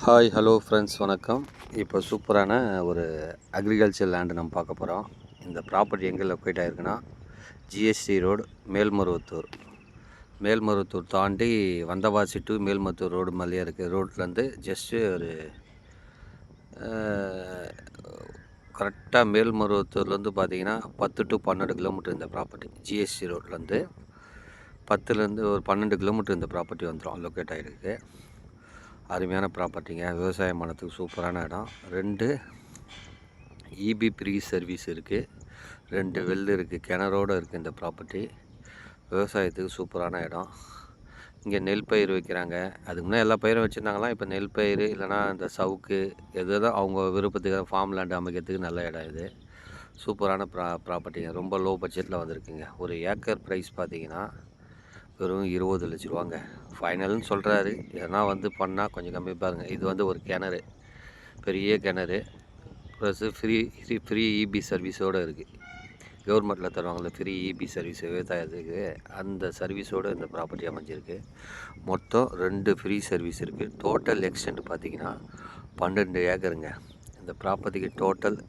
Hi hello friends வணக்கம். இப்போ சூப்பரான ஒரு அக்ரிகல்ச்சர் லேண்டு நம்ம பார்க்க போகிறோம். இந்த ப்ராப்பர்ட்டி எங்கே லொக்கேட் ஆகிருக்குன்னா ஜிஎஸ்டி ரோடு மேல்மருவத்தூர் தாண்டி வந்தவாசி டு மேல்மருவத்தூர் ரோடு மேலேயே இருக்குது. ரோட்லேருந்து ஜஸ்ட்டு ஒரு கரெக்டாக மேல்மருவத்தூர்லேருந்து பார்த்தீங்கன்னா 10 to 12 கிலோமீட்டர் இந்த ப்ராப்பர்ட்டி. ஜிஎஸ்டி ரோட்லேருந்து 10லேருந்து ஒரு 12 கிலோமீட்டர் இந்த ப்ராப்பர்ட்டி வந்துடும் லொக்கேட் ஆகிருக்கு. அருமையான ப்ராப்பர்ட்டிங்க. விவசாயம் பண்ணத்துக்கு சூப்பரான இடம். 2 இபி ப்ரீ சர்வீஸ் இருக்குது, 2 வெல் இருக்குது, கிணறோடு இருக்குது இந்த ப்ராப்பர்ட்டி. விவசாயத்துக்கு சூப்பரான இடம். இங்கே நெல் பயிர் வைக்கிறாங்க. அதுக்கு முன்னே எல்லா பயிரும் வச்சுருந்தாங்களாம். இப்போ நெல் பயிர் இல்லைனா இந்த சவுக்கு எது தான் அவங்க விருப்பத்துக்கு ஃபார்ம் லேண்டு அமைக்கிறதுக்கு நல்ல இடம் இது. சூப்பரான ப்ராப்பர்ட்டிங்க. ரொம்ப லோ பட்ஜெட்டில் வந்திருக்குங்க. ஒரு ஏக்கர் ப்ரைஸ் பார்த்திங்கன்னா வெறும் 20 லட்ச ரூபாங்க. ஃபைனல்னு சொல்கிறாரு. எதனா பண்ணால் கொஞ்சம் கம்மி பாருங்கள். இது ஒரு கிணறு, பெரிய கிணறு, ப்ளஸ் ஃப்ரீ இபி சர்வீஸோடு இருக்குது. கவர்மெண்ட்டில் தருவாங்கள்ல ஃப்ரீ இபி சர்வீஸ் விவசாயத்துக்கு, அந்த சர்வீஸோடு இந்த ப்ராப்பர்ட்டி அமைஞ்சிருக்கு. மொத்தம் 2 ஃப்ரீ சர்வீஸ் இருக்குது. டோட்டல் எக்ஸ்டெண்ட் பார்த்திங்கன்னா 12 ஏக்கருங்க. இந்த ப்ராப்பர்ட்டிக்கு டோட்டல்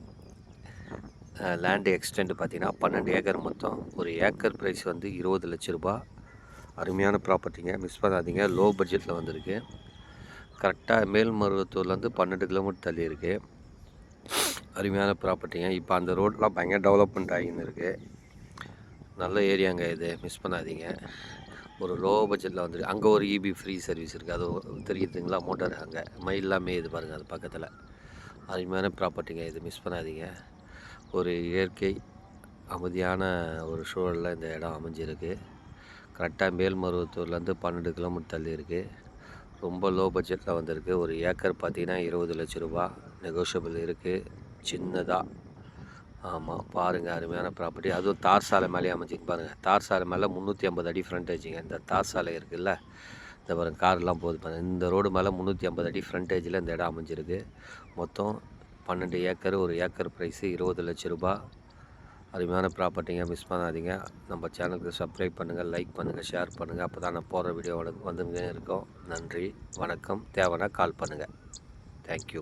லேண்டு எக்ஸ்டெண்ட் பார்த்திங்கன்னா 12 ஏக்கர். மொத்தம் ஒரு ஏக்கர் ப்ரைஸ் 20 லட்ச ரூபா. அருமையான ப்ராப்பர்ட்டிங்க, மிஸ் பண்ணாதீங்க. லோ பட்ஜெட்டில் வந்திருக்கு. கரெக்டாக மேல்மருவத்தூர்லேருந்து 12 கிலோமீட்டர் தள்ளி இருக்குது. அருமையான ப்ராப்பர்ட்டிங்க. இப்போ அந்த ரோடெலாம் பயங்கர டெவலப்மெண்ட் ஆகின்னு இருக்குது. நல்ல ஏரியாங்க இது, மிஸ் பண்ணாதீங்க. ஒரு லோ பட்ஜெட்டில் வந்துருக்கு. அங்கே ஒரு இபி ஃப்ரீ சர்வீஸ் இருக்குது, அது தெரியுதுங்களா? மோட்டார் அங்கே மயிலாமே இது பாருங்கள், அது பக்கத்தில். அருமையான ப்ராப்பர்ட்டிங்க இது, மிஸ் பண்ணாதீங்க. ஒரு இயற்கை அமைதியான ஒரு சூழலில் இந்த இடம் அமைஞ்சிருக்கு. கரெக்டாக மேல்மருவத்தூர்லேருந்து 12 கிலோமீட்டர் தள்ளி இருக்குது. ரொம்ப லோ பட்ஜெட்டில் வந்திருக்கு. ஒரு ஏக்கர் பார்த்திங்கன்னா 20 லட்ச ரூபா. நெகோஷியபிள் இருக்குது சின்னதாக. ஆமாம், பாருங்கள், அருமையான ப்ராப்பர்ட்டி. அதுவும் தார் சாலை மேலே அமைச்சிக்கு பாருங்கள். தார் சாலை மேலே 350 அடி ஃப்ரண்டேஜுங்க. இந்த தார் சாலை இருக்குல்ல, இந்த பாருங்கள், கார்லாம் போகுது பாருங்கள். இந்த ரோடு மேலே 350 அடி ஃப்ரண்டேஜில் இந்த இடம் அமைஞ்சிருக்கு. மொத்தம் 12 ஏக்கர். ஒரு ஏக்கர் ப்ரைஸு 20 லட்ச ரூபா. அருமையான ப்ராப்பர்ட்டிங்க, மிஸ் பண்ணாதீங்க. நம்ம சேனலுக்கு சப்ஸ்கிரைப் பண்ணுங்கள், லைக் பண்ணுங்கள், ஷேர் பண்ணுங்கள். அப்போ தான் நான் போடுற வீடியோ வந்துங்க இருக்கோம். நன்றி, வணக்கம். தேவைன்னா கால் பண்ணுங்கள். தேங்க்யூ.